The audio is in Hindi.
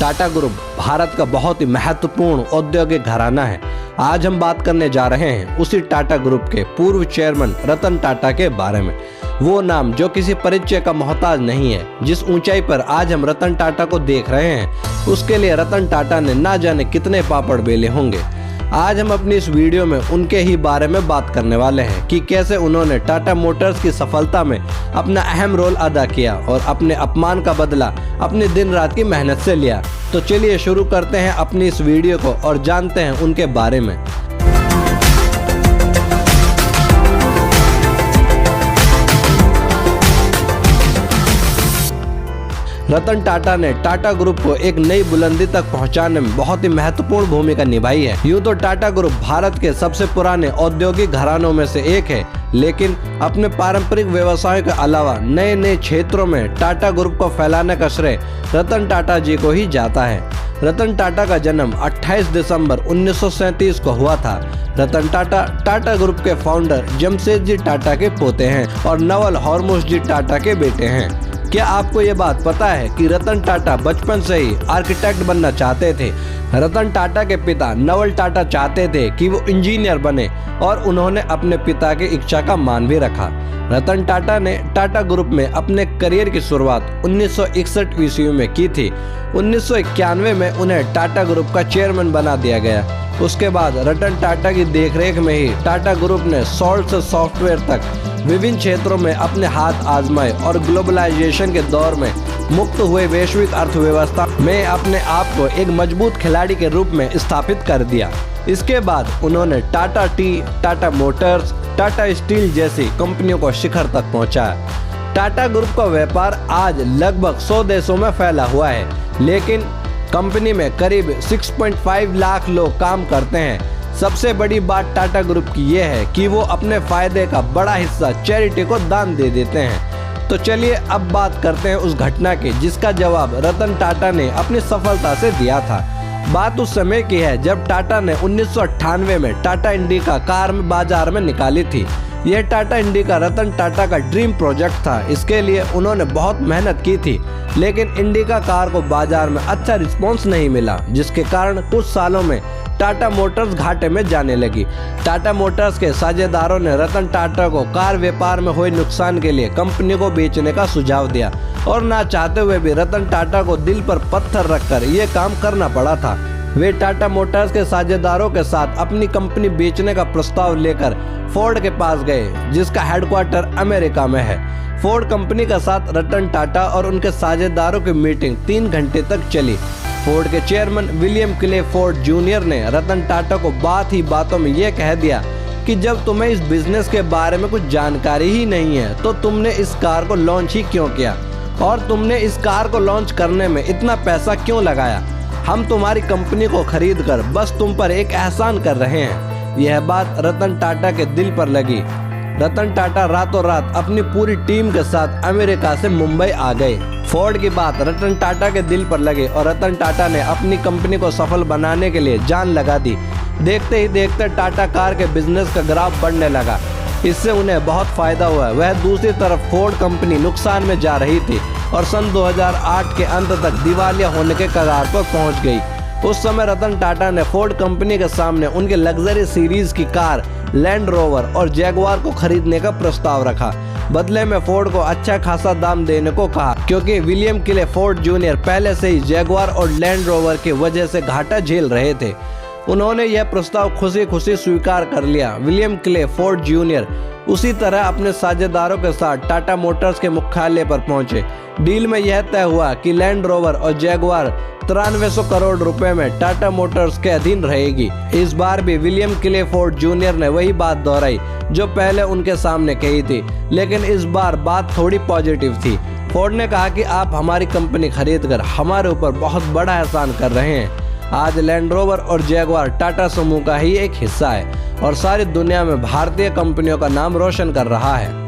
टाटा ग्रुप भारत का बहुत ही महत्वपूर्ण औद्योगिक घराना है। आज हम बात करने जा रहे हैं उसी टाटा ग्रुप के पूर्व चेयरमैन रतन टाटा के बारे में। वो नाम जो किसी परिचय का मोहताज नहीं है। जिस ऊंचाई पर आज हम रतन टाटा को देख रहे हैं, उसके लिए रतन टाटा ने ना जाने कितने पापड़ बेले होंगे। आज हम अपनी इस वीडियो में उनके ही बारे में बात करने वाले हैं कि कैसे उन्होंने टाटा मोटर्स की सफलता में अपना अहम रोल अदा किया और अपने अपमान का बदला अपनी दिन रात की मेहनत से लिया। तो चलिए शुरू करते हैं अपनी इस वीडियो को और जानते हैं उनके बारे में। रतन टाटा ने टाटा ग्रुप को एक नई बुलंदी तक पहुंचाने में बहुत ही महत्वपूर्ण भूमिका निभाई है। यूं तो टाटा ग्रुप भारत के सबसे पुराने औद्योगिक घरानों में से एक है, लेकिन अपने पारंपरिक व्यवसायों के अलावा नए नए क्षेत्रों में टाटा ग्रुप को फैलाने का श्रेय रतन टाटा जी को ही जाता है। रतन टाटा का जन्म 28 दिसंबर 1937 को हुआ था। रतन टाटा टाटा ग्रुप के फाउंडर जमशेदजी टाटा के पोते हैं और नवल हरमुसजी टाटा के बेटे हैं। क्या आपको ये बात पता है कि रतन टाटा बचपन से ही आर्किटेक्ट बनना चाहते थे। रतन टाटा के पिता नवल टाटा चाहते थे कि वो इंजीनियर बने और उन्होंने अपने पिता की इच्छा का मान भी रखा। रतन टाटा ने टाटा ग्रुप में अपने करियर की शुरुआत 1961 ईस्वी में की थी। 1991 में उन्हें टाटा ग्रुप का चेयरमैन बना दिया गया। उसके बाद रतन टाटा की देखरेख में ही टाटा ग्रुप ने सॉल्ट से सॉफ्टवेयर तक विभिन्न क्षेत्रों में अपने हाथ आजमाए और ग्लोबलाइजेशन के दौर में मुक्त हुए वैश्विक अर्थव्यवस्था में अपने आप को एक मजबूत खिलाड़ी के रूप में स्थापित कर दिया। इसके बाद उन्होंने Tata T, Tata Motors, Tata steel जैसी कंपनियों को शिखर तक पहुंचाया। टाटा ग्रुप का व्यापार आज लगभग 100 देशों में फैला हुआ है, लेकिन कंपनी में करीब 6.5 लाख लोग काम करते हैं। सबसे बड़ी बात टाटा ग्रुप की यह है कि वो अपने फायदे का बड़ा हिस्सा चैरिटी को दान दे देते हैं। तो चलिए अब बात करते हैं उस घटना की जिसका जवाब रतन टाटा ने अपनी सफलता से दिया था। बात उस समय की है जब टाटा ने 1998 में टाटा इंडिका कार में बाजार में निकाली थी। यह टाटा इंडिका रतन टाटा का ड्रीम प्रोजेक्ट था। इसके लिए उन्होंने बहुत मेहनत की थी, लेकिन इंडिका कार को बाजार में अच्छा रिस्पॉन्स नहीं मिला, जिसके कारण कुछ सालों में टाटा मोटर्स घाटे में जाने लगी। टाटा मोटर्स के साझेदारों ने रतन टाटा को कार व्यापार में हुए नुकसान के लिए कंपनी को बेचने का सुझाव दिया और ना चाहते हुए भी रतन टाटा को दिल पर पत्थर रखकर ये काम करना पड़ा था। वे टाटा मोटर्स के साझेदारों के साथ अपनी कंपनी बेचने का प्रस्ताव लेकर फोर्ड के पास गए, जिसका हेडक्वार्टर अमेरिका में है। फोर्ड कंपनी के साथ रतन टाटा और उनके साझेदारों की मीटिंग 3 घंटे तक चली। फोर्ड के chairman William clay Ford junior ने रतन टाटा को बात ही बातों में यह कह दिया कि जब तुम्हें इस बिजनेस के बारे में कुछ जानकारी ही नहीं है तो तुमने इस कार को लॉन्च ही क्यों किया और तुमने इस कार को लॉन्च करने में इतना पैसा क्यों लगाया। हम तुम्हारी कंपनी को खरीद कर बस तुम पर एक एहसान कर रहे हैं। यह बात रतन टाटा के दिल पर लगी। रतन टाटा रातों रात अपनी पूरी टीम के साथ अमेरिका से मुंबई आ गए। फोर्ड की बात रतन टाटा के दिल पर लगी और रतन टाटा ने अपनी कंपनी को सफल बनाने के लिए जान लगा दी। देखते ही देखते टाटा कार के बिजनेस का ग्राफ बढ़ने लगा। इससे उन्हें बहुत फायदा हुआ। वह दूसरी तरफ फोर्ड कंपनी नुकसान में जा रही थी और सन 2008 के अंत तक दिवालिया होने के कगार पर पहुंच गई। उस समय रतन टाटा ने फोर्ड कंपनी के सामने उनके लग्जरी सीरीज की कार लैंड रोवर और जैगवार को खरीदने का प्रस्ताव रखा। बदले में फोर्ड को अच्छा खासा दाम देने को कहा, क्योंकि विलियम क्ले फोर्ड जूनियर पहले से ही जैगवार और लैंड रोवर की वजह से घाटा झेल रहे थे। उन्होंने यह प्रस्ताव खुशी खुशी स्वीकार कर लिया। विलियम क्ले फोर्ड जूनियर उसी तरह अपने साझेदारों के साथ टाटा मोटर्स के मुख्यालय पर पहुंचे। डील में यह तय हुआ कि लैंड रोवर और जैगवार 9300 करोड़ रुपए में टाटा मोटर्स के अधीन रहेगी। इस बार भी विलियम क्ले फोर्ड जूनियर ने वही बात दोहराई जो पहले उनके सामने कही थी, लेकिन इस बार बात थोड़ी पॉजिटिव थी। फोर्ड ने कहा कि आप हमारी कंपनी खरीदकर हमारे ऊपर बहुत बड़ा एहसान कर रहे हैं। आज लैंड रोवर और जैगवार टाटा समूह का ही एक हिस्सा है और सारी दुनिया में भारतीय कंपनियों का नाम रोशन कर रहा है।